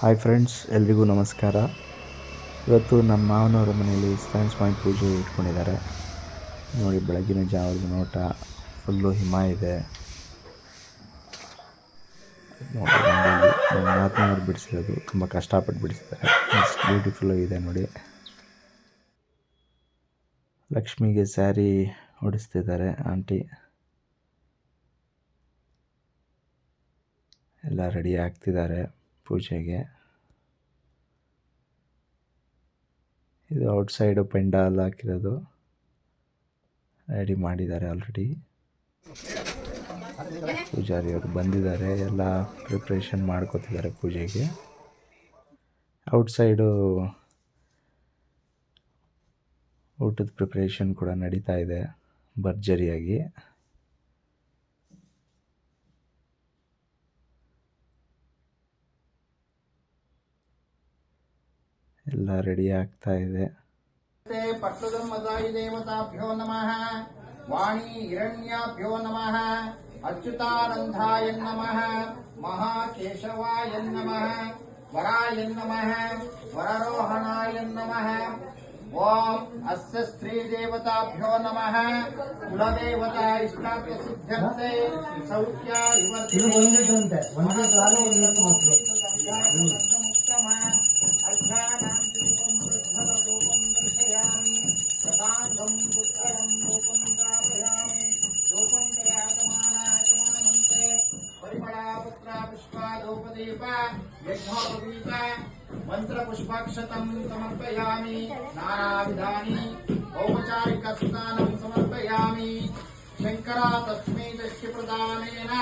Hi friends, ಎಲ್ರಿಗೂ ನಮಸ್ಕಾರ. ಇವತ್ತು ನಮ್ಮ ಮಾವನವರ ಮನೆಯಲ್ಲಿ ಸ್ವಾಮಿ ಪೂಜೆ ಇಟ್ಕೊಂಡಿದ್ದಾರೆ. ನೋಡಿ, ಬೆಳಗಿನ ಜಾವದ ನೋಟ, ಫುಲ್ಲು ಹಿಮ ಇದೆ. ನೋಡಿ, ನಮ್ಮ ಮಾತನವ್ರು ಬಿಡಿಸಿರೋದು, ತುಂಬ ಕಷ್ಟಪಟ್ಟು ಬಿಡಿಸಿದ್ದಾರೆ. ಎಷ್ಟು ಬ್ಯೂಟಿಫುಲ್ ಇದೆ ನೋಡಿ. ಲಕ್ಷ್ಮಿಗೆ ಸ್ಯಾರಿ ಹೊಡಿಸ್ತಿದ್ದಾರೆ ಆಂಟಿ. ಎಲ್ಲ ರೆಡಿ ಆಗ್ತಿದ್ದಾರೆ ಪೂಜೆಗೆ. ಇದು ಔಟ್ಸೈಡು ಪೆಂಡಾಲ್ ಹಾಕಿರೋದು ರೆಡಿ ಮಾಡಿದ್ದಾರೆ ಆಲ್ರೆಡಿ. ಪೂಜಾರಿಯವರು ಬಂದಿದ್ದಾರೆ, ಎಲ್ಲ ಪ್ರಿಪ್ರೇಷನ್ ಮಾಡ್ಕೋತಿದ್ದಾರೆ ಪೂಜೆಗೆ. ಔಟ್ಸೈಡು ಊಟದ ಪ್ರಿಪ್ರೇಷನ್ ಕೂಡ ನಡೀತಾ ಇದೆ ಭರ್ಜರಿಯಾಗಿ. ಎಲ್ಲ ರೆಡಿ ಆಗ್ತಾ ಇದೆ. ಪಟ್ಟುದಮ್ಮದಾಯಿ ದೇವತಾಭ್ಯೋ ನಮಃ. ವಾಣಿ ಹಿರಣ್ಯಾಭ್ಯೋ ನಮಃ. ಅಚ್ಯುತಾನಂದಾಯ ನಮಃ. ಮಹಾಕೇಶವಾಯ ನಮಃ. ವರಾಯ ನಮಃ. ವರರೋಹಣಾಯ ನಮಃ. ಓಂ ಅಸ್ಯ ಸ್ತ್ರೀ ದೇವತಾಭ್ಯೋ ನಮಃ. ಕುಲದೇವತಾ ಇಷ್ಟಾರ್ಥ ಸಿದ್ಧಂತೆ ಸೌಖ್ಯ ಮಂತ್ರ ಪುಷ್ಪಾಕ್ಷತಂ ಸಮರ್ಪಯಾಮಿ. ನಾನಾವಿಧಾನಿ ಔಪಚಾರಿಕ ಸ್ನಾನಂ ಸಮರ್ಪಯಾಮಿ. ಶಂಕರ ತಸ್ಮೈ ದೃಷ್ಟಿ ಪ್ರದಾನೇನ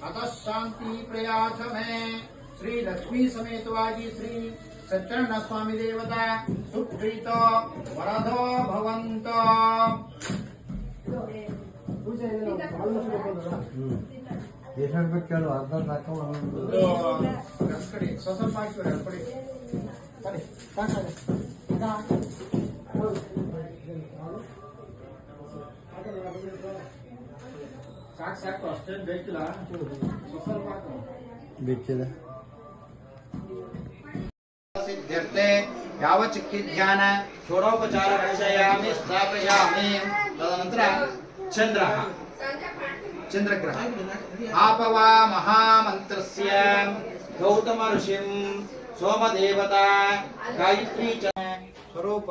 ಅತಃ ಶಾಂತಿ ಪ್ರಯಾಚಮೆ. ಶ್ರೀ ಲಕ್ಷ್ಮೀ ಸಮೇತವಾಗಿ ಶ್ರೀ ಸತ್ಯನಾರಾಯಣ ಸ್ವಾಮಿ ದೇವತಾ ಸುಪ್ರೀತೋ ವರದೋ ಭವಂತೋ. ಸ್ವಲ್ಪ ಹಾಕಿ ಸಾಕು ಅಷ್ಟೇನು ಬೇಕಿಲ್ಲ. ಸ್ವಲ್ಪ ಬೇಕಿದೆ. ಸಿದ್ಧರ್ಥೆ ಯಾವ ಚಿಕ್ಕಿ ಧ್ಯಾನ ಷೋಡೋಪಚಾರ ಕರಿಷಯಾಮಿ ಸ್ಥಾಪಯಾಮಿ. ತದನಂತರ ಚಂದ್ರಗ್ರಹ ಆಪವಾ ಮಹಾಮಂತ್ರಸ್ಯ ಗೌತಮ ಋಷಿಂ ಸೋಮದೇವತಾ ಗಾಯತ್ರಿ ಚ ಸ್ವರೂಪ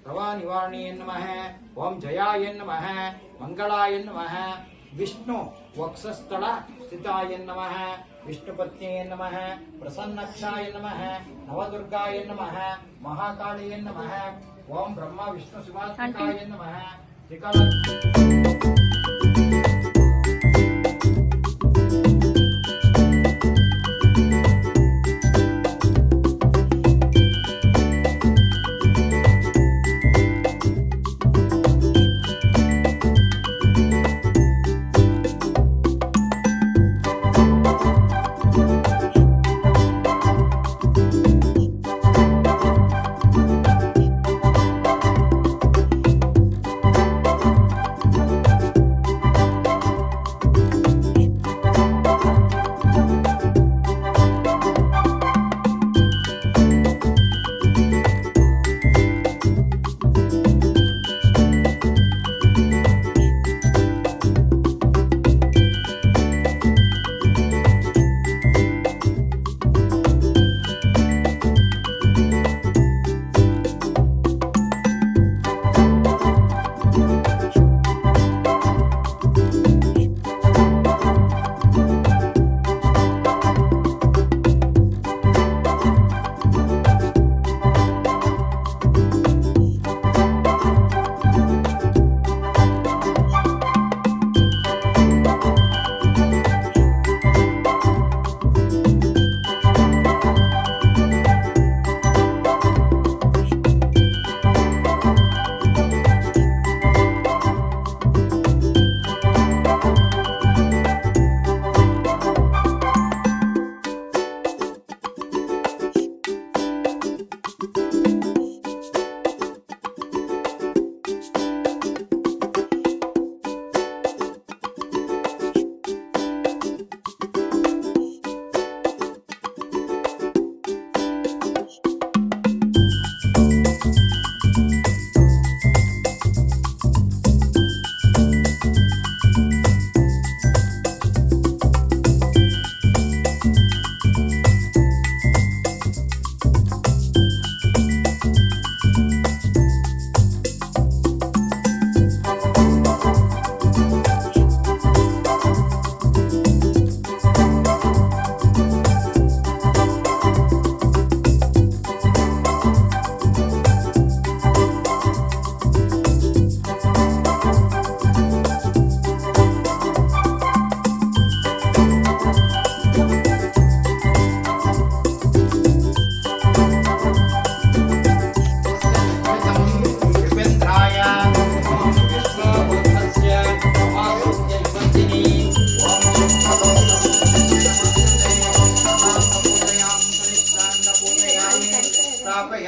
ರವಾ ನಿವಾರಣೆಯ ನಮಃ. ಓಂ ಜಯಾಯ ನಮಃ. ಮಂಗಳಾಯ ನಮಃ. ವಿಷ್ಣು ವಕ್ಷಸ್ಥಳ ಸ್ಥಿತಾಯ ನಮಃ. ವಿಷ್ಣುಪತ್ನಿಯ ನಮಃ. ಪ್ರಸನ್ನಕ್ಷಾಯ ನಮಃ. ನವದುರ್ಗಾಯ ನಮಃ. ಮಹಾಕಾಳಿಯ ನಮಃ. ಓಂ ಬ್ರಹ್ಮ ವಿಷ್ಣು ಶಿವಾತ್ಮಕಾಯ ನಮಃ. ತ್ರಿಕಾಲ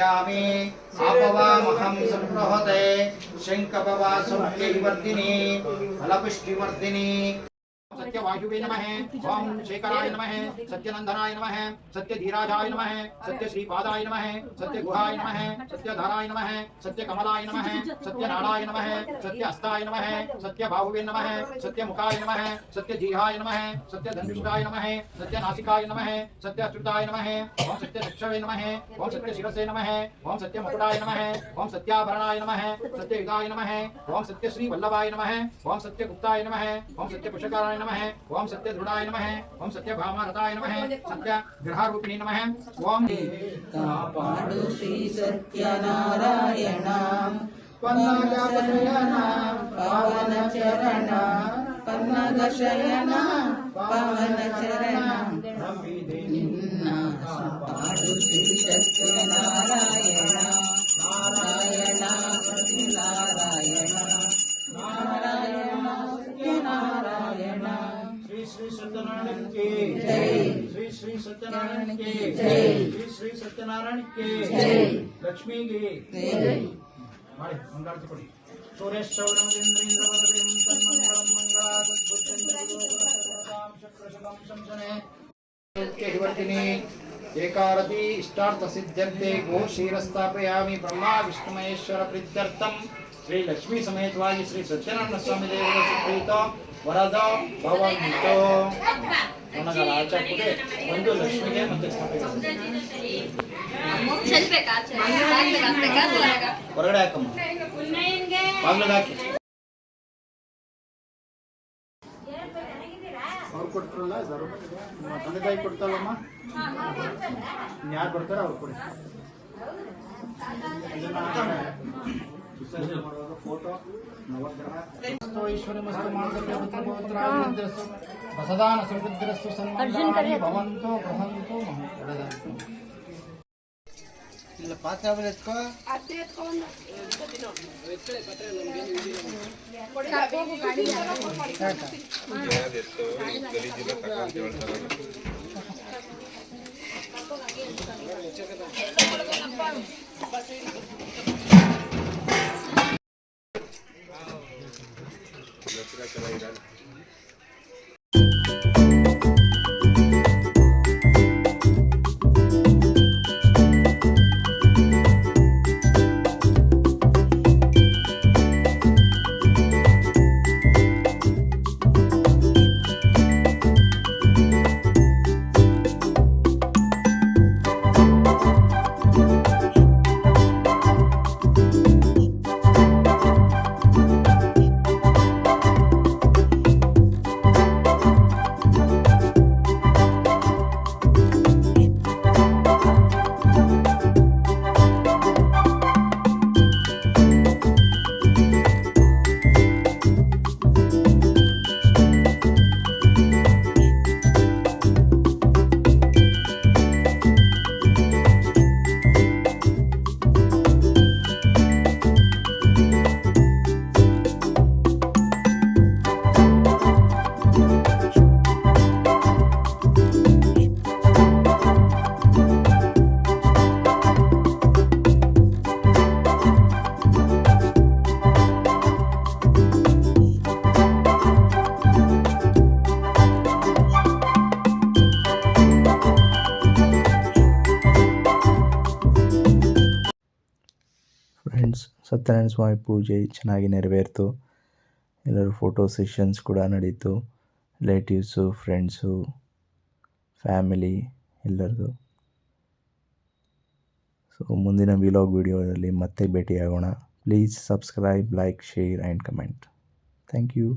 स्थापयामि आपवामहं संप्रहते शङ्कपवा सौख्यवर्धिनी फलपुष्टिवर्धिनी सत्यवायुवे नमः ओम शेखराय नमः सत्यनंदनाय नमः सत्यधीराजाय नमः सत्यश्रीपादाय नमः सत्यगुहाय नमः सत्यधराय नमः सत्यकमलाय नमः सत्यनाराय नमः सत्यहस्ताय नमः सत्यबाहुवे नमः सत्यमुखाय नमः सत्यजीहाय नमः सत्यधनुष्टाय नमः सत्यनासिकाय नमः सत्यच्युताय नमः ओम सत्यचक्षवे नमः ओम सत्यशिरसे नमः ओम सत्यमुकुटाय नमः ओम सत्याभरणाय नमः सत्ययुगाय नमः ओम सत्यश्रीवल्लभाय नमः ओम सत्यगुप्ताय नमः ओम सत्यपुषकाराय नमः ओम सत्यध्रुडाय नमः ओम सत्यभामारताय नमः सत्यग्रहारूपिणी नमः ओम कापाडु श्री सत्यनारायण पन्नगशयन पावन चरण पन्नगशयन पावन चरण निन्न कापाडु श्री सत्यनारायण नारायण सत्यनारायण नारायण सत्यनारायण श्री श्री सत्यनारायण की जय श्री श्री सत्यनारायण की जय श्री श्री सत्यनारायण की जय लक्ष्मी की जय ಮಾಡಿ ಮಂಗಳಾರತಿ ಕೊಡಿ ಸೂರ್ಯಶ್ರವಣಮಂದ್ರೇಂದ್ರವದಂ ತನ್ಮಂಗಳಂ ಮಂಗಳಾಸದ್ಭುತೇಂದ್ರಯೋಗರಸಂ ಶಕ್ರಶಕಂ ಶಂಸನೆ वर्तिनी एकारती इष्टार्थ सिद्ध्यर्थे गो क्षीरस्थापयामि ब्रह्मा विष्णु महेश्वर प्रीत्यर्थम श्री लक्ष्मी समेतವಾಗಿ ಶ್ರೀ ಸತ್ಯನಾರಾಯಣ ಸ್ವಾಮಿ ದೇವರ ಸುಪ್ರೀತ ವರದ ಭವಂತು ನನಗೆ ಆಚಾರ್ಯಕ್ಕೆ ಒಂದು ಲಕ್ಷ್ಮಿಗೆ ಮತ್ತೆ ಹೊರಗಡೆ ಹಾಕಮ್ಮ ಬಾಗಿಲಿಗೆ ಹಾಕಿ ಅವ್ರು ಕೊಡ್ತಾರಲ್ಲ ತಂದೆ ತಾಯಿ ಕೊಡ್ತಾರಲ್ಲಮ್ಮ ಯಾರು ಬರ್ತಾರೋ ಅವ್ರು ಕೊಡಿ ಫೋಟೋ ನವಗ್ರಹ ಈಶ್ವರಿ ಮಸ್ತು ಮಾಂಗಲ್ಯ ಪುತ್ರಪೌತ್ರಾಭಿವೃದ್ಧಿರಸ್ತು ಪ್ರಸದಾನ ಸಮೃದ್ಧಿರಸ್ತು ಸನ್ಮಂಗಳಾನಿ ಭವಂತು ಪ್ರಸಂತು ಇಲ್ಲ ಪಾತ್ರೆ ಆಮೇಲೆ ಎತ್ಕೋ ಫ್ರೆಂಡ್ಸ್, ಸತ್ಯನಾರಾಯಣ ಸ್ವಾಮಿ ಪೂಜೆ ಚೆನ್ನಾಗಿ ನೆರವೇರಿತು. ಎಲ್ಲರೂ ಫೋಟೋ ಸೆಷನ್ಸ್ ಕೂಡ ನಡೀತು. ರಿಲೇಟಿವ್ಸು, ಫ್ರೆಂಡ್ಸು, ಫ್ಯಾಮಿಲಿ ಎಲ್ಲರದು. ಸೊ ಮುಂದಿನ ವಿಡಿಯೋದಲ್ಲಿ ಮತ್ತೆ ಭೇಟಿಯಾಗೋಣ. Please subscribe, like, share and comment. Thank you.